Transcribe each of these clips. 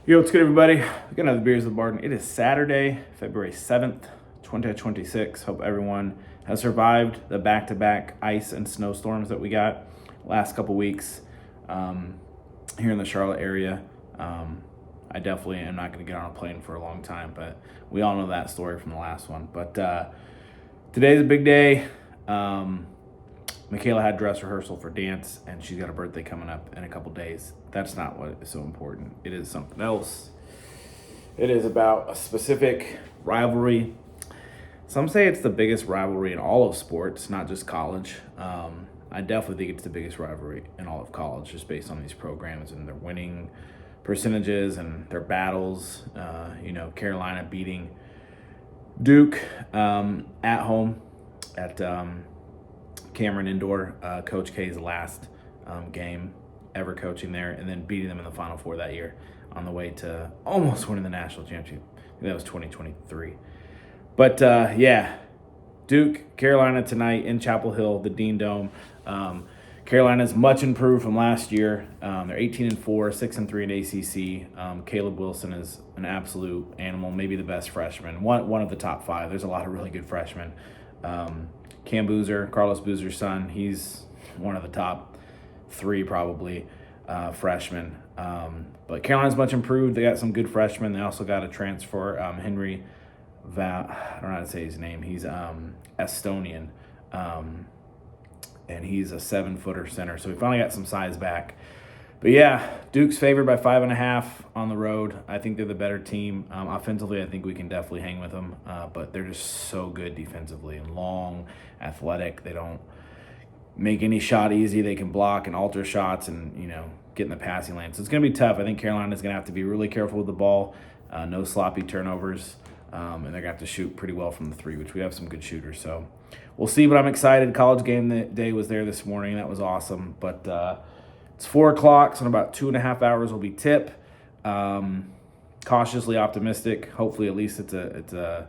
Yo, what's good, everybody? We're gonna have the beers with Barton. It is Saturday, February 7th, 2026. Hope everyone has survived the back-to-back ice and snowstorms that we got last couple weeks here in the Charlotte area. I definitely am not going to get on a plane for a long time, but we all know that story from the last one. But today's a big day. Michaela had dress rehearsal for dance, and she's got a birthday coming up in a couple days. That's not what is so important. It is something else. It is about a specific rivalry. Some say it's the biggest rivalry in all of sports, not just college. I definitely think it's the biggest rivalry in all of college, just based on these programs and their winning percentages and their battles. Carolina beating Duke at home at Cameron Indoor, Coach K's last game ever coaching there, and then beating them in the Final Four that year on the way to almost winning the national championship. I think that was 2023. But Duke, Carolina tonight in Chapel Hill, the Dean Dome. Carolina's much improved from last year. They're 18-4, 6-3 in ACC. Caleb Wilson is an absolute animal, maybe the best freshman, one of the top five. There's a lot of really good freshmen. Cam Boozer, Carlos Boozer's son, he's one of the top three probably freshmen. But Carolina's much improved. They got some good freshmen. They also got a transfer, Henry I don't know how to say his name. He's Estonian, and he's a 7-footer center. So we finally got some size back. But yeah, Duke's favored by 5.5 on the road. I think they're the better team. Offensively, I think we can definitely hang with them. But they're just so good defensively and long, athletic. They don't make any shot easy. They can block and alter shots and, get in the passing lane. So it's going to be tough. I think Carolina's going to have to be really careful with the ball. No sloppy turnovers. And they're going to have to shoot pretty well from the three, which we have some good shooters. So we'll see, but I'm excited. College game day was there this morning. That was awesome. But it's 4 o'clock, so in about 2.5 hours will be tip. Cautiously optimistic. Hopefully, at least it's a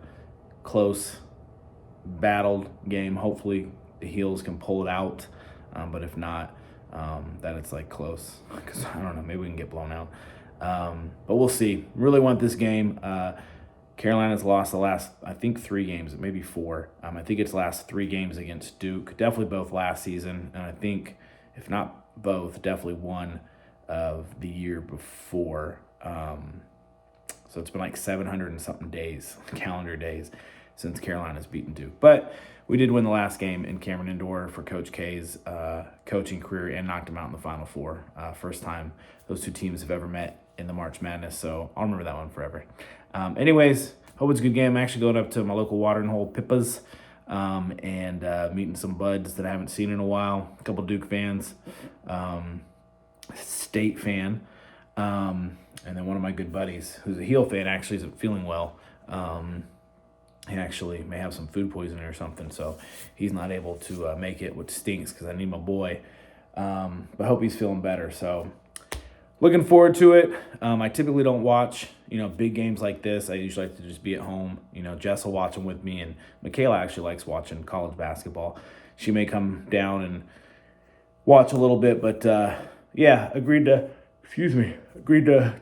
close, battled game. Hopefully, the Heels can pull it out. But if not, that it's like close. Because I don't know, maybe we can get blown out. But we'll see. Really want this game. Carolina's lost the last, I think, 3 games, maybe 4. I think it's last 3 games against Duke. Definitely both last season, and I think, if not both, definitely one of the year before. So it's been like 700 and something days, calendar days, since Carolina's beaten Duke. But we did win the last game in Cameron Indoor for Coach K's coaching career and knocked him out in the Final Four. First time those two teams have ever met in the March Madness, so I'll remember that one forever. Anyways, hope it's a good game. I'm actually going up to my local watering hole, Pippa's, and meeting some buds that I haven't seen in a while. A couple Duke fans, State fan, and then one of my good buddies who's a heel fan actually isn't feeling well. He actually may have some food poisoning or something, so he's not able to make it, which stinks because I need my boy. But I hope he's feeling better, so looking forward to it. I typically don't watch, big games like this. I usually like to just be at home. Jess will watch them with me, and Michaela actually likes watching college basketball. She may come down and watch a little bit, but agreed to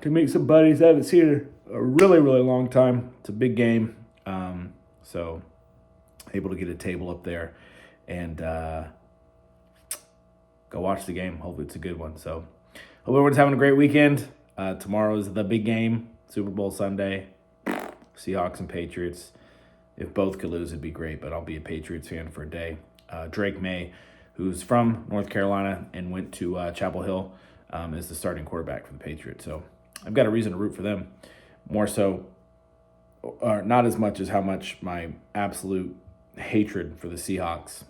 meet some buddies I haven't seen in a really, really long time. It's a big game, so able to get a table up there and go watch the game. Hopefully it's a good one. So hope everyone's having a great weekend. Tomorrow is the big game, Super Bowl Sunday, Seahawks and Patriots. If both could lose, it'd be great, but I'll be a Patriots fan for a day. Drake May, who's from North Carolina and went to Chapel Hill, is the starting quarterback for the Patriots. So I've got a reason to root for them. More so, or not as much as how much my absolute hatred for the Seahawks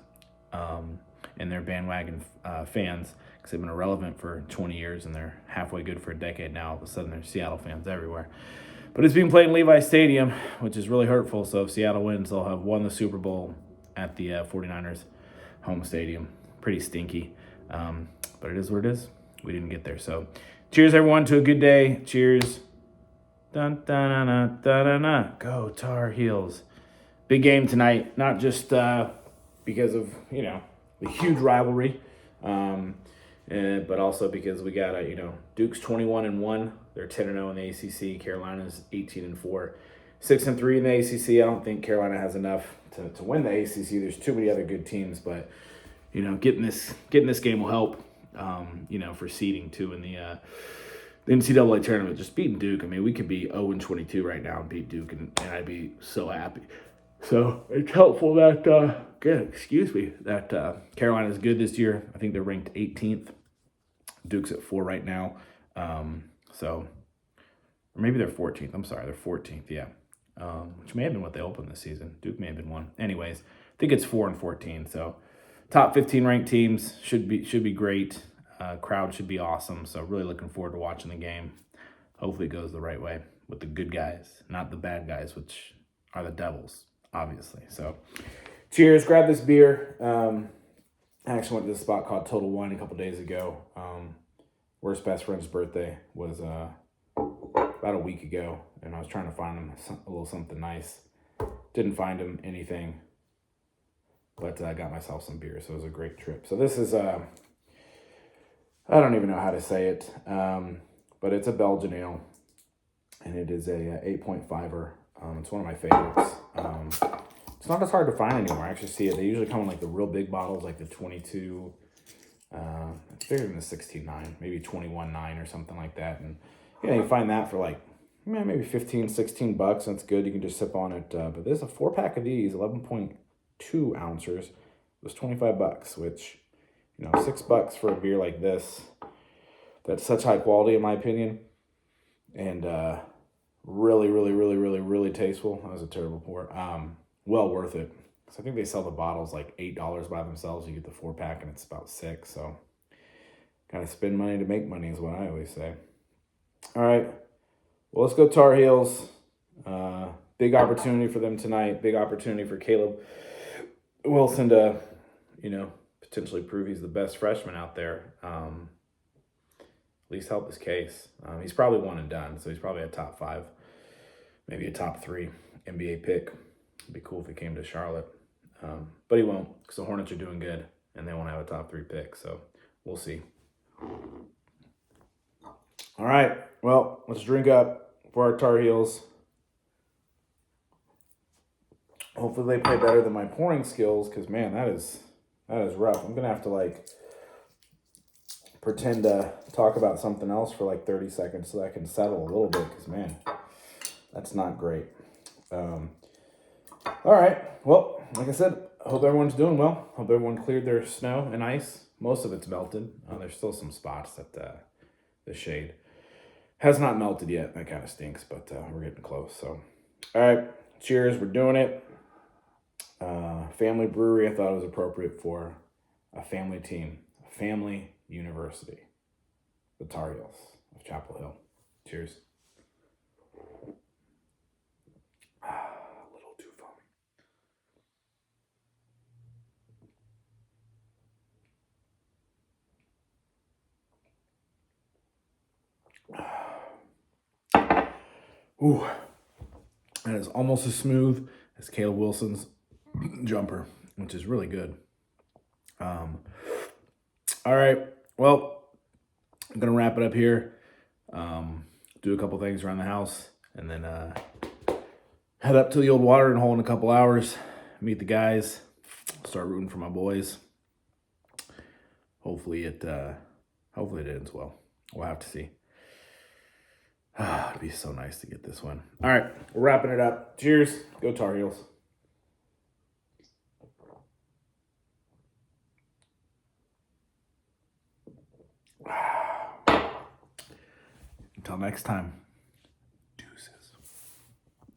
and their bandwagon fans, because they've been irrelevant for 20 years and they're halfway good for a decade now. All of a sudden, there's Seattle fans everywhere. But it's being played in Levi's Stadium, which is really hurtful. So if Seattle wins, they'll have won the Super Bowl at the 49ers home stadium. Pretty stinky. But it is what it is. We didn't get there. So cheers, everyone, to a good day. Cheers. Dun, dun, dun, dun, dun, dun. Go Tar Heels. Big game tonight, not just because of, the huge rivalry. but also because we got Duke's 21-1. They're 10-0 in the ACC. Carolina's 18-4, 6-3 in the ACC. I don't think Carolina has enough to win the ACC. There's too many other good teams, but getting this game will help. For seeding too in the NCAA tournament. Just beating Duke. I mean, we could be 0-22 right now and beat Duke, and I'd be so happy. So it's helpful that Carolina's good this year. I think they're ranked 18th. Duke's at 4 right now. Or maybe they're 14th. I'm sorry, they're 14th. Yeah, which may have been what they opened this season. Duke may have been 1. Anyways, I think it's 4 and 14. So top 15 ranked teams should be great. Crowd should be awesome. So really looking forward to watching the game. Hopefully it goes the right way with the good guys, not the bad guys, which are the Devils, obviously. So cheers. Grab this beer. I actually went to this spot called Total Wine a couple days ago. Worst best friend's birthday was about a week ago, and I was trying to find him a little something nice. Didn't find him anything, but I got myself some beer, so it was a great trip. So this is I don't even know how to say it, but it's a Belgian ale, and it is a 8.5er. It's one of my favorites. It's not as hard to find anymore. I actually see it. They usually come in like the real big bottles, like the 22. It's bigger than the 16.9, maybe 21.9 or something like that. And you find that for like maybe $15-$16. That's good. You can just sip on it. But there's a 4-pack of these, 11.2 ounces. It was $25, which $6 for a beer like this. That's such high quality in my opinion, and really, really, really, really, really tasteful. That was a terrible pour. Well worth it. So I think they sell the bottles like $8 by themselves. You get the 4-pack and it's about $6. So gotta spend money to make money is what I always say. All right, well, let's go Tar Heels. Big opportunity for them tonight. Big opportunity for Caleb Wilson to, potentially prove he's the best freshman out there. At least help his case. He's probably one and done, so he's probably a top 5, maybe a top 3 NBA pick. It'd be cool if he came to Charlotte. But he won't, because the Hornets are doing good, and they won't have a top 3 pick, so we'll see. All right, well, let's drink up for our Tar Heels. Hopefully they play better than my pouring skills, because, man, that is rough. I'm going to have to, pretend to talk about something else for, 30 seconds so that I can settle a little bit, because, man, that's not great. All right, well, like I said, I hope everyone's doing well. Hope everyone cleared their snow and ice. Most of it's melted. There's still some spots that the shade has not melted yet. That kind of stinks, but we're getting close. So, all right, cheers. We're doing it. Family brewery, I thought it was appropriate for a family team, a family university, the Tar Heels of Chapel Hill. Cheers. A little too foamy. Ooh, that is almost as smooth as Caleb Wilson's jumper, which is really good. All right, well, I'm gonna wrap it up here. Do a couple things around the house, and then head up to the old watering hole in a couple hours. Meet the guys. Start rooting for my boys. Hopefully it ends well. We'll have to see. It'd be so nice to get this one. All right, we're wrapping it up. Cheers. Go Tar Heels. Until next time.